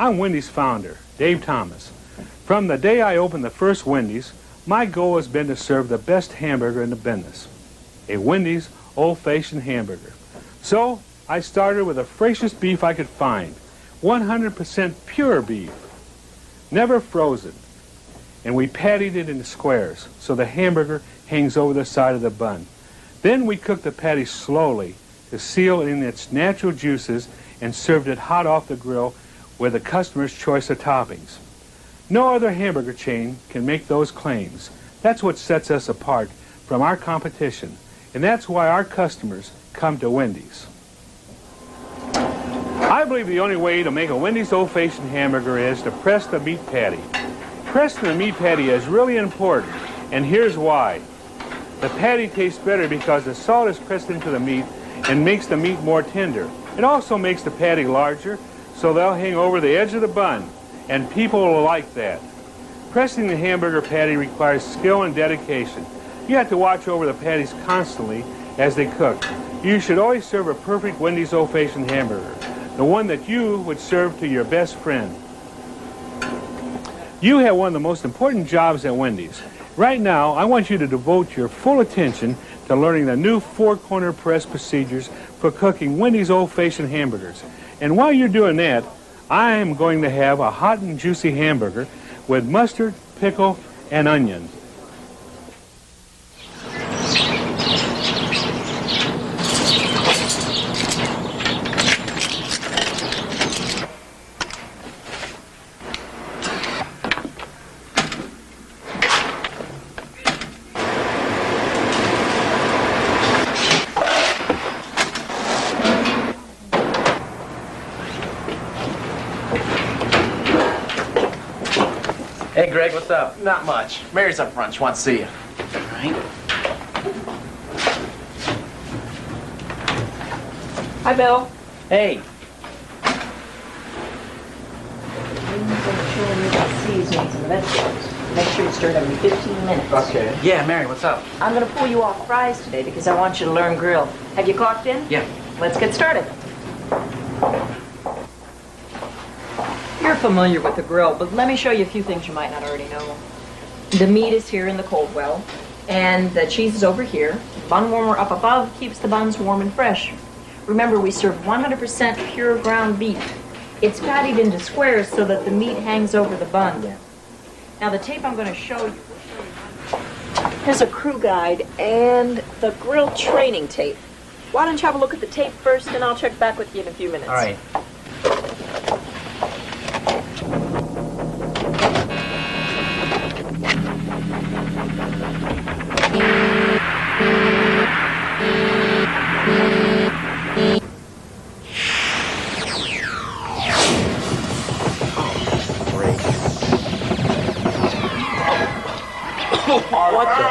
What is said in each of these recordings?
I'm Wendy's founder, Dave Thomas. From the day I opened the first Wendy's, my goal has been to serve the best hamburger in the business, a Wendy's old-fashioned hamburger. So I started with the freshest beef I could find, 100% pure beef, never frozen. And we patted it into squares so the hamburger hangs over the side of the bun. Then we cooked the patty slowly to seal in its natural juices and served it hot off the grill with the customer's choice of toppings. No other hamburger chain can make those claims. That's what sets us apart from our competition, and that's why our customers come to Wendy's. I believe the only way to make a Wendy's old-fashioned hamburger is to press the meat patty. Pressing the meat patty is really important, and here's why. The patty tastes better because the salt is pressed into the meat and makes the meat more tender. It also makes the patty larger, so they'll hang over the edge of the bun, and people will like that. Pressing the hamburger patty requires skill and dedication. You have to watch over the patties constantly as they cook. You should always serve a perfect Wendy's old-fashioned hamburger, the one that you would serve to your best friend. You have one of the most important jobs at Wendy's. Right now, I want you to devote your full attention to learning the new four-corner press procedures for cooking Wendy's old-fashioned hamburgers. And while you're doing that, I am going to have a hot and juicy hamburger with mustard, pickle, and onion. Hey, Greg, what's up? Not much. Mary's up front. She wants to see you. All right. Hi, Bill. Hey. Seasonings and vegetables. Make sure you stir it every 15 minutes. Okay. Yeah, Mary, what's up? I'm going to pull you off fries today because I want you to learn grill. Have you clocked in? Yeah. Let's get started. You're familiar with the grill, but let me show you a few things you might not already know. The meat is here in the cold well, and the cheese is over here. Bun warmer up above keeps the buns warm and fresh. Remember, we serve 100% pure ground beef. It's patted into squares so that the meat hangs over the bun. Now, the tape I'm going to show you will show you. Here's a crew guide and the grill training tape. Why don't you have a look at the tape first, and I'll check back with you in a few minutes. All right. What the?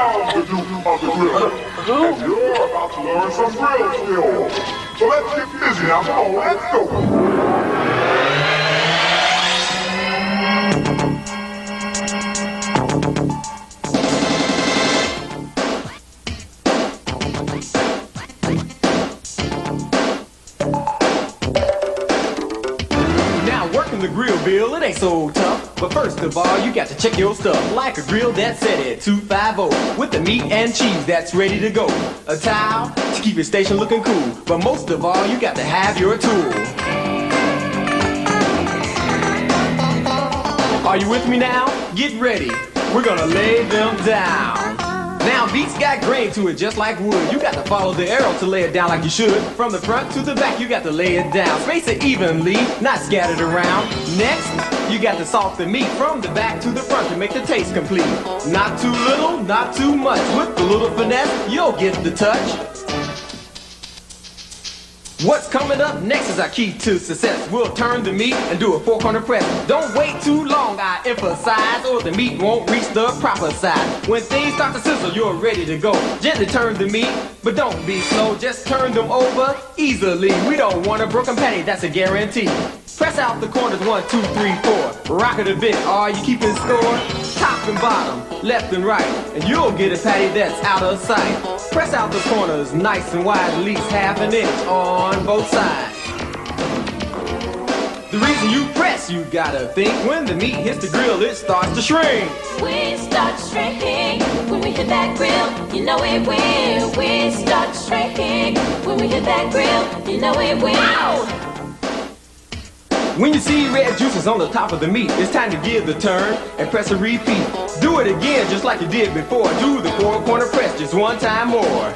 Who? And you're about to learn some grill skills. So let's get busy now. Come on, let's go. Now working the grill, Bill, it ain't so tough. But first of all, you got to check your stuff. Like a grill that's set at 250 with the meat and cheese that's ready to go. A towel to keep your station looking cool. But most of all, you got to have your tool. Are you with me now? Get ready. We're gonna lay them down. Now beats got grain to it just like wood. You got to follow the arrow to lay it down like you should. From the front to the back, you got to lay it down. Space it evenly, not scattered around. Next, you got to salt the meat from the back to the front to make the taste complete. Not too little, not too much. With a little finesse, you'll get the touch. What's coming up next is our key to success. We'll turn the meat and do a four-corner press. Don't wait too long, I emphasize, or the meat won't reach the proper size. When things start to sizzle, you're ready to go. Gently turn the meat, but don't be slow. Just turn them over easily. We don't want a broken patty, that's a guarantee. Press out the corners 1, 2, 3, 4. Rock it a bit, are you keeping score? Top and bottom, left and right, and you'll get a patty that's out of sight. Press out the corners nice and wide, at least half an inch on both sides. The The reason you press, you gotta think. When the meat hits the grill, it starts to shrink. We start shrinking when we hit that grill. You know it will. We start shrinking when we hit that grill. You know it will. When you see red juices on the top of the meat, it's time to give the turn and press a repeat. Do it again just like you did before. Do the four-corner press just one time more.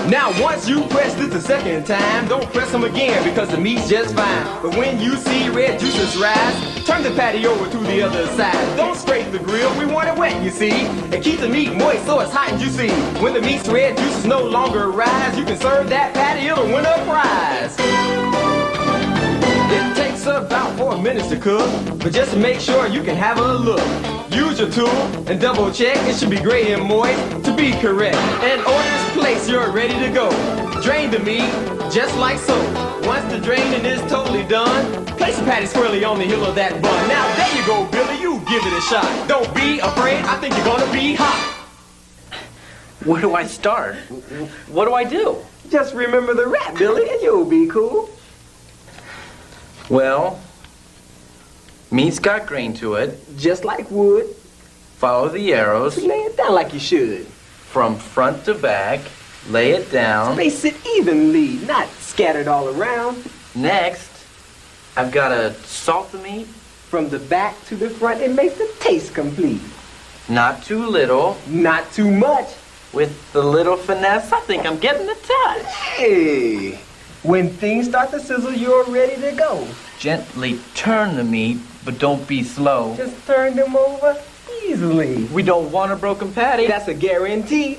Now once you press this the second time, don't press them again because the meat's just fine. But when you see red juices rise, turn the patty over to the other side. Don't scrape the grill, we want it wet, you see. And keep the meat moist so it's hot and juicy. When the meat's red juices no longer rise, you can serve that patty, it'll win a prize. It takes about 4 minutes to cook, but just to make sure you can have a look. Use your tool and double check, it should be gray and moist to be correct. And order's placed, you're ready to go. Drain the meat, just like so. Once the draining is totally done, place the patty squarely on the heel of that bun. Now there you go, Billy, you give it a shot. Don't be afraid, I think you're gonna be hot. Where do I start? What do I do? Just remember the rap, Billy, and you'll be cool. Well, meat's got grain to it. Just like wood. Follow the arrows. Lay it down like you should. From front to back. Lay it down. Space it evenly, not scattered all around. Next, I've got to salt the meat. From the back to the front, it makes the taste complete. Not too little. Not too much. With the little finesse, I think I'm getting the touch. Hey! When things start to sizzle, you're ready to go. Gently turn the meat, but don't be slow. Just turn them over easily. We don't want a broken patty. That's a guarantee.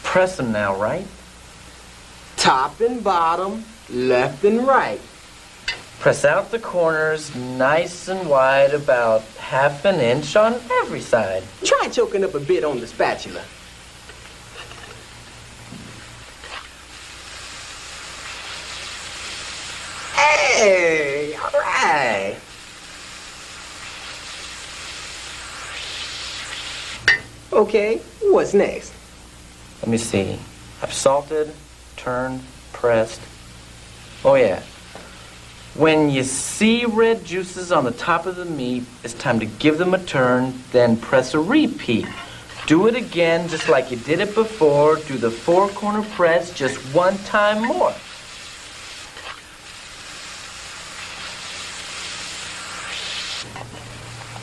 Press them now, right? Top and bottom, left and right. Press out the corners nice and wide, about ½ an inch on every side. Try choking up a bit on the spatula. Hey, all right. Okay, what's next? Let me see. I've salted, turned, pressed. Oh yeah. When you see red juices on the top of the meat, it's time to give them a turn, then press a repeat. Do it again just like you did it before. Do the four-corner press just one time more.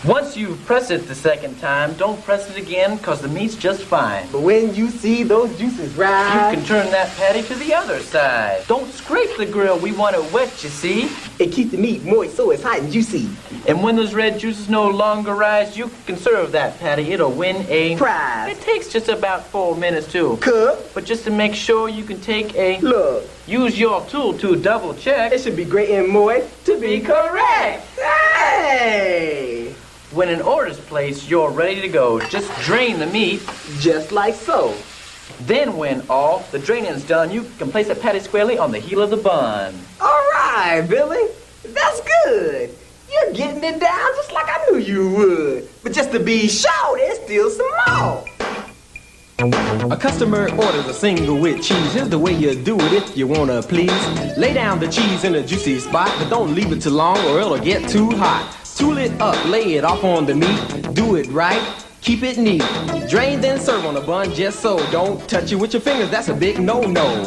Once you press it the second time, don't press it again because the meat's just fine. But when you see those juices rise, You can turn that patty to the other side. Don't scrape the grill, we want it wet, you see. it keeps the meat moist so it's hot and juicy. And when those red juices no longer rise, you can serve that patty. It'll win a prize. It takes just about 4 minutes to cook. But just to make sure, you can take a look. Use your tool to double check. It should be great and moist to be correct. Hey! When an order's placed, you're ready to go. Just drain the meat. Just like so. Then when all the draining's done, you can place a patty squarely on the heel of the bun. All right, Billy. That's good. You're getting it down just like I knew you would. But just to be sure, there's still some more. A customer orders a single with cheese. Here's the way you do it if you wanna please. Lay down the cheese in a juicy spot, but don't leave it too long or it'll get too hot. Tool it up, lay it off on the meat. Do it right, keep it neat. Drain then serve on a bun just so. Don't touch it with your fingers, that's a big no-no.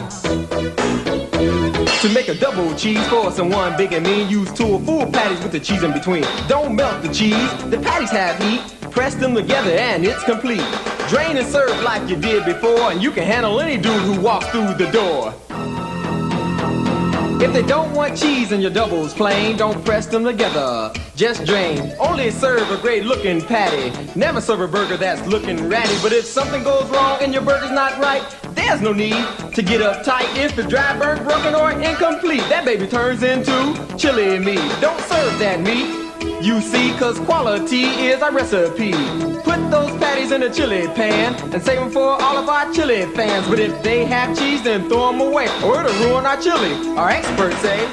To make a double cheese for someone big and mean, use two or full patties with the cheese in between. Don't melt the cheese, the patties have heat. Press them together and it's complete. Drain and serve like you did before, and you can handle any dude who walks through the door. If they don't want cheese in your doubles plain, don't press them together, just drain. Only serve a great looking patty. Never serve a burger that's looking ratty. But if something goes wrong and your burger's not right, there's no need to get uptight. If it's dry, burnt, broken, or incomplete, that baby turns into chili meat. Don't serve that meat, you see, cause quality is our recipe. Put those patties in a chili pan and save them for all of our chili fans. But if they have cheese, then throw them away, or it'll ruin our chili, our experts say.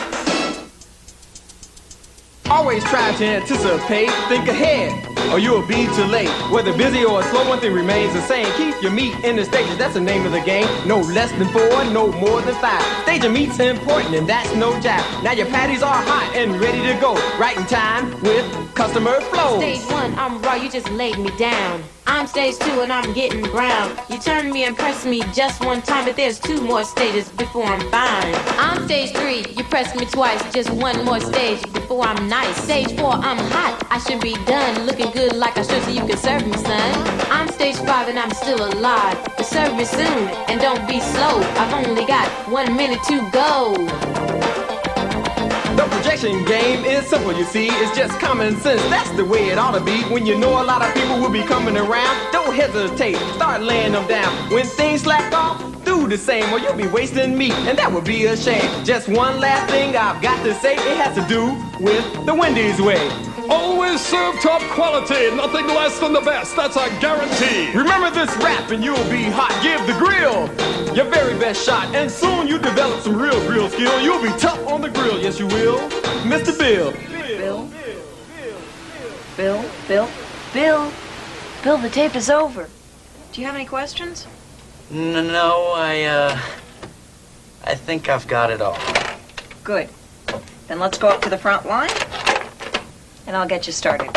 Always try to anticipate, think ahead. or you'll be too late. Whether busy or slow, one thing remains the same. Keep your meat in the stages, that's the name of the game. No less than 4, no more than 5. Stage of meat's important, and that's no jive. Now your patties are hot and ready to go. Right in time with customer flow. Stage 1, I'm raw, you just laid me down. I'm stage 2 and I'm getting brown. You turn me and press me just one time, but there's 2 more stages before I'm fine. I'm stage 3, you press me twice, just 1 more stage before I'm nice. Stage 4, I'm hot, I should be done, looking good like I should so you can serve me, son. I'm stage 5 and I'm still alive, but serve me soon and don't be slow. I've only got 1 minute to go. The projection game is simple, you see. It's just common sense. That's the way it ought to be. When you know a lot of people will be coming around, don't hesitate. Start laying them down. When things slack off, do the same or you'll be wasting meat, and that would be a shame. Just one last thing I've got to say. It has to do with the Wendy's way. Always serve top quality, nothing less than the best, that's a guarantee. Remember this rap and you'll be hot. Give the grill your very best shot, and soon you develop some real grill skill. You'll be tough on the grill, yes you will, Mr. Bill. Bill, the tape is over. Do you have any questions? No, I think I've got it all. Good. Then let's go up to the front line, and I'll get you started.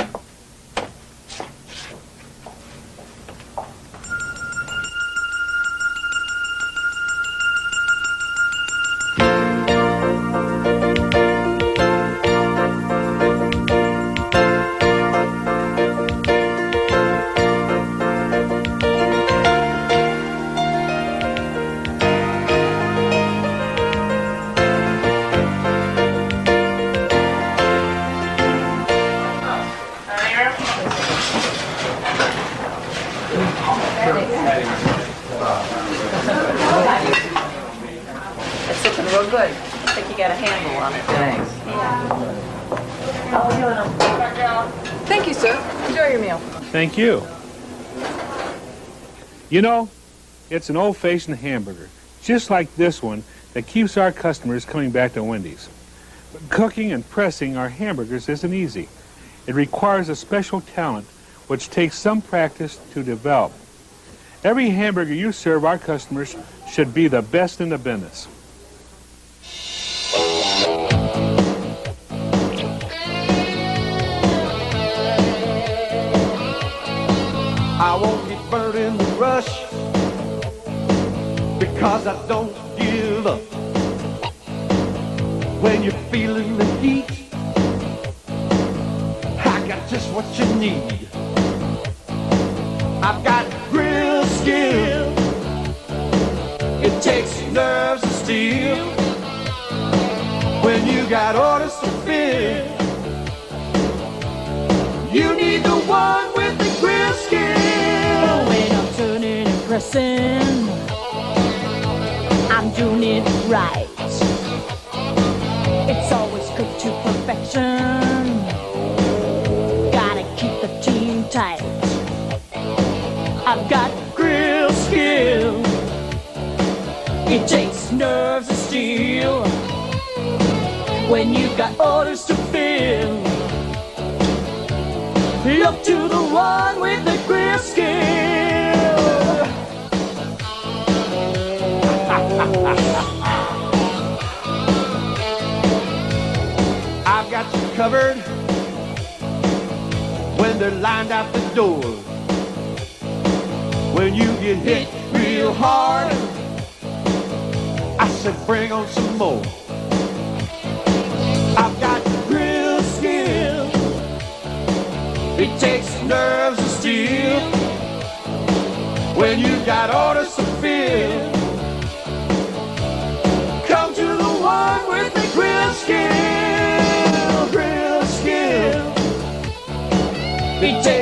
It's looking real good. I think you got a handle on it. Thanks. Thank you, sir. Enjoy your meal. Thank you. You know, it's an old-fashioned hamburger, just like this one, that keeps our customers coming back to Wendy's. But cooking and pressing our hamburgers isn't easy. It requires a special talent, which takes some practice to develop. Every hamburger you serve our customers should be the best in the business. I won't get burned in the rush because I don't give up. When you're feeling the heat, I got just what you need. I've got grill skill. It takes nerves of steel. When you got orders to fill, you need the one with the grill skill. When I'm turning and pressing, I'm doing it right. It's always cooked to perfection. Gotta keep the team tight. I've got grill skill. It takes nerves of steel. When you've got orders to fill, look to the one with the grill skill. I've got you covered when they're lined out the door. When you get hit real hard, I said bring on some more. I've got grill skill. It takes nerves of steel. When you got orders to fill, come to the one with the grill skill. Grill skill. It takes